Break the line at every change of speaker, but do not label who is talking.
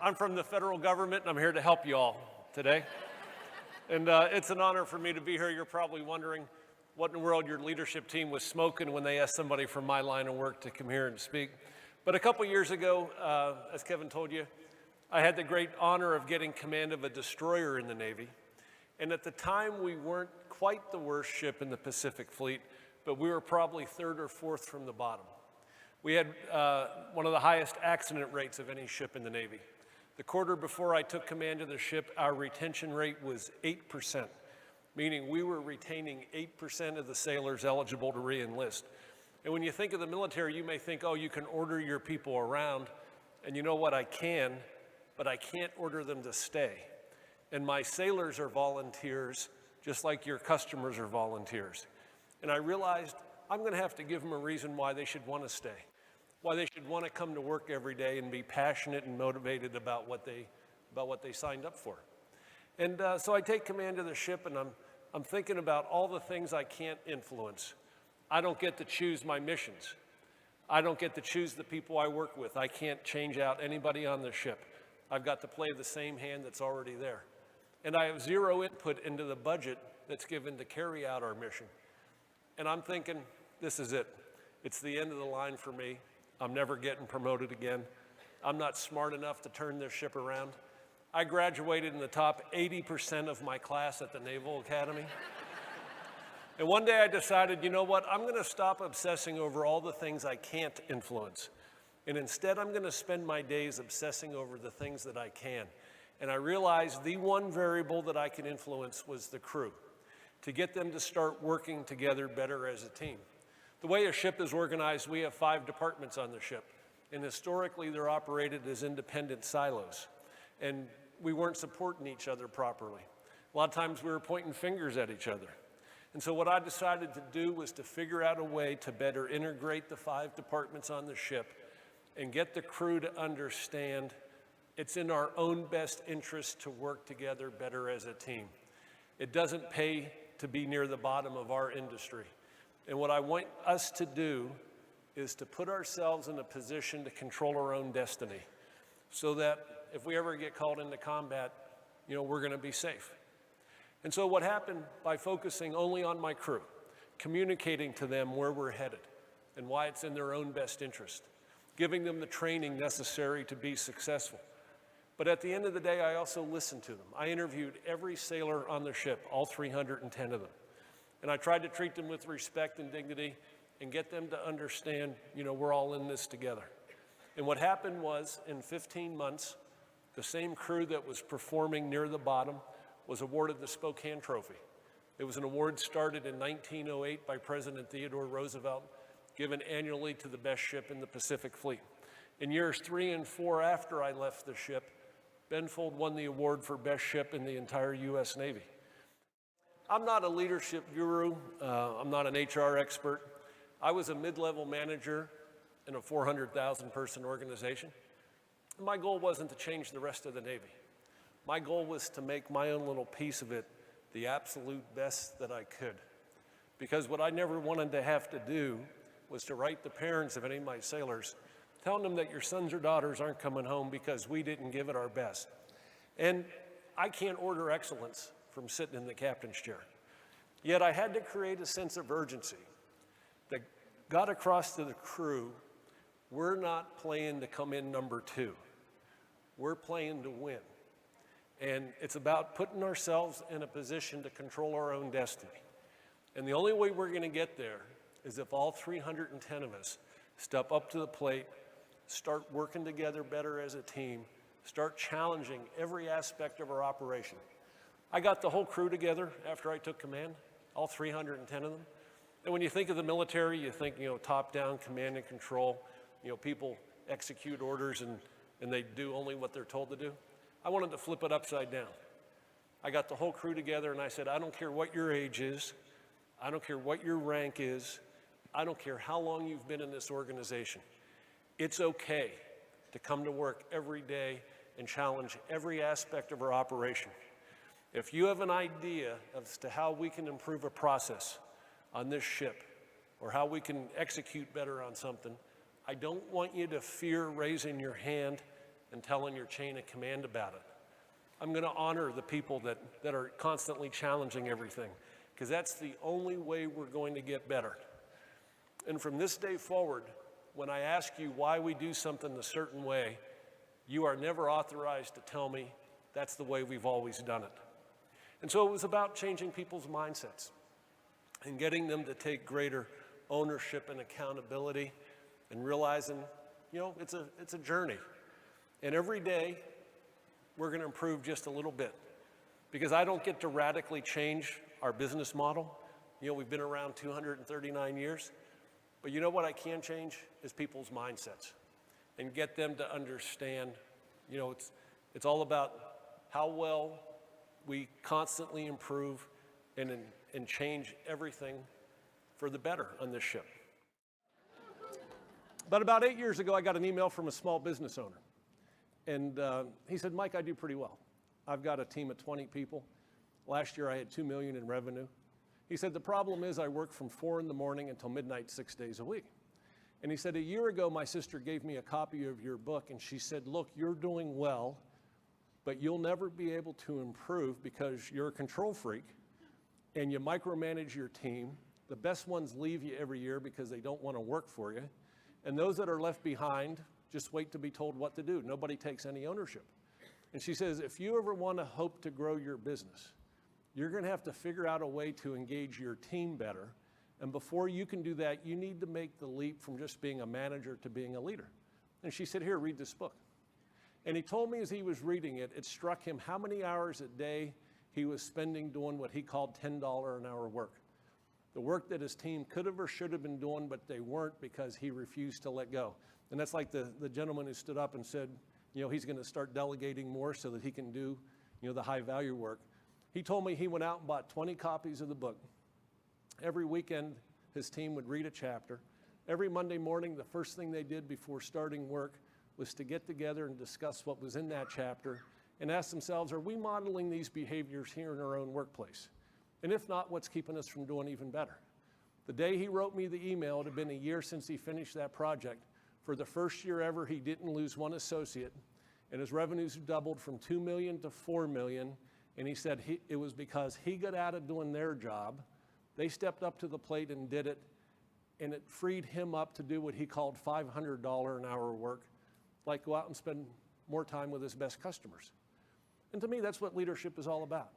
I'm from the federal government, and I'm here to help you all today. And it's an honor for me to be here. You're probably wondering what in the world your leadership team was smoking when they asked somebody from my line of work to come here and speak. But a couple years ago, as Kevin told you, I had the great honor of getting command of a destroyer in the Navy. And at the time, we weren't quite the worst ship in the Pacific Fleet, but we were probably third or fourth from the bottom. We had one of the highest accident rates of any ship in the Navy. The quarter before I took command of the ship, our retention rate was 8%, meaning we were retaining 8% of the sailors eligible to re-enlist. And when you think of the military, you may think, oh, you can order your people around. And you know what, I can, but I can't order them to stay. And my sailors are volunteers, just like your customers are volunteers. And I realized I'm going to have to give them a reason why they should want to stay, why they should want to come to work every day and be passionate and motivated about what they signed up for. And so I take command of the ship, and I'm thinking about all the things I can't influence. I don't get to choose my missions. I don't get to choose the people I work with. I can't change out anybody on the ship. I've got to play the same hand that's already there. And I have zero input into the budget that's given to carry out our mission. And I'm thinking, this is it. It's the end of the line for me. I'm never getting promoted again. I'm not smart enough to turn this ship around. I graduated in the top 80% of my class at the Naval Academy. And one day I decided, you know what, I'm going to stop obsessing over all the things I can't influence. And instead, I'm going to spend my days obsessing over the things that I can. And I realized the one variable that I can influence was the crew, to get them to start working together better as a team. The way a ship is organized, we have 5 departments on the ship. And historically, they're operated as independent silos. And we weren't supporting each other properly. A lot of times we were pointing fingers at each other. And so what I decided to do was to figure out a way to better integrate the 5 departments on the ship and get the crew to understand it's in our own best interest to work together better as a team. It doesn't pay to be near the bottom of our industry. And what I want us to do is to put ourselves in a position to control our own destiny so that if we ever get called into combat, you know, we're going to be safe. And so what happened by focusing only on my crew, communicating to them where we're headed and why it's in their own best interest, giving them the training necessary to be successful. But at the end of the day, I also listened to them. I interviewed every sailor on the ship, all 310 of them. And I tried to treat them with respect and dignity and get them to understand, you know, we're all in this together. And what happened was, in 15 months, the same crew that was performing near the bottom was awarded the Spokane Trophy. It was an award started in 1908 by President Theodore Roosevelt, given annually to the best ship in the Pacific Fleet. In years 3 and 4 after I left the ship, Benfold won the award for best ship in the entire U.S. Navy. I'm not a leadership guru. I'm not an HR expert. I was a mid-level manager in a 400,000 person organization. My goal wasn't to change the rest of the Navy. My goal was to make my own little piece of it the absolute best that I could. Because what I never wanted to have to do was to write the parents of any of my sailors, telling them that your sons or daughters aren't coming home because we didn't give it our best. And I can't order excellence from sitting in the captain's chair. Yet I had to create a sense of urgency that got across to the crew, we're not playing to come in number 2. We're playing to win. And it's about putting ourselves in a position to control our own destiny. And the only way we're going to get there is if all 310 of us step up to the plate, start working together better as a team, start challenging every aspect of our operation. I got the whole crew together after I took command, all 310 of them. And when you think of the military, you think, you know, top-down command and control, you know, people execute orders and they do only what they're told to do. I wanted to flip it upside down. I got the whole crew together and I said, I don't care what your age is, I don't care what your rank is, I don't care how long you've been in this organization. It's okay to come to work every day and challenge every aspect of our operation. If you have an idea as to how we can improve a process on this ship or how we can execute better on something, I don't want you to fear raising your hand and telling your chain of command about it. I'm going to honor the people that are constantly challenging everything, because that's the only way we're going to get better. And from this day forward, when I ask you why we do something a certain way, you are never authorized to tell me that's the way we've always done it. And so it was about changing people's mindsets and getting them to take greater ownership and accountability and realizing, it's a journey. And every day, we're going to improve just a little bit, because I don't get to radically change our business model. We've been around 239 years, but you know what I can change is people's mindsets and get them to understand, it's all about how well we constantly improve and change everything for the better on this ship. But about 8 years ago, I got an email from a small business owner. And he said, Mike, I do pretty well. I've got a team of 20 people. Last year, I had $2 million in revenue. He said, the problem is I work from 4 in the morning until midnight, 6 days a week. And he said, a year ago, my sister gave me a copy of your book, and she said, look, you're doing well, but you'll never be able to improve because you're a control freak, and you micromanage your team. The best ones leave you every year because they don't want to work for you. And those that are left behind just wait to be told what to do. Nobody takes any ownership. And she says, if you ever want to hope to grow your business, you're going to have to figure out a way to engage your team better. And before you can do that, you need to make the leap from just being a manager to being a leader. And she said, here, read this book. And he told me as he was reading it, it struck him how many hours a day he was spending doing what he called $10 an hour work. The work that his team could have or should have been doing, but they weren't because he refused to let go. And that's like the gentleman who stood up and said, he's going to start delegating more so that he can do, the high value work. He told me he went out and bought 20 copies of the book. Every weekend, his team would read a chapter. Every Monday morning, the first thing they did before starting work was to get together and discuss what was in that chapter and ask themselves, are we modeling these behaviors here in our own workplace? And if not, what's keeping us from doing even better? The day he wrote me the email, it had been a year since he finished that project. For the first year ever, he didn't lose one associate, and his revenues doubled from $2 million to $4 million. And he said it was because he got out of doing their job, they stepped up to the plate and did it, and it freed him up to do what he called $500 an hour work, like go out and spend more time with his best customers. And to me, that's what leadership is all about.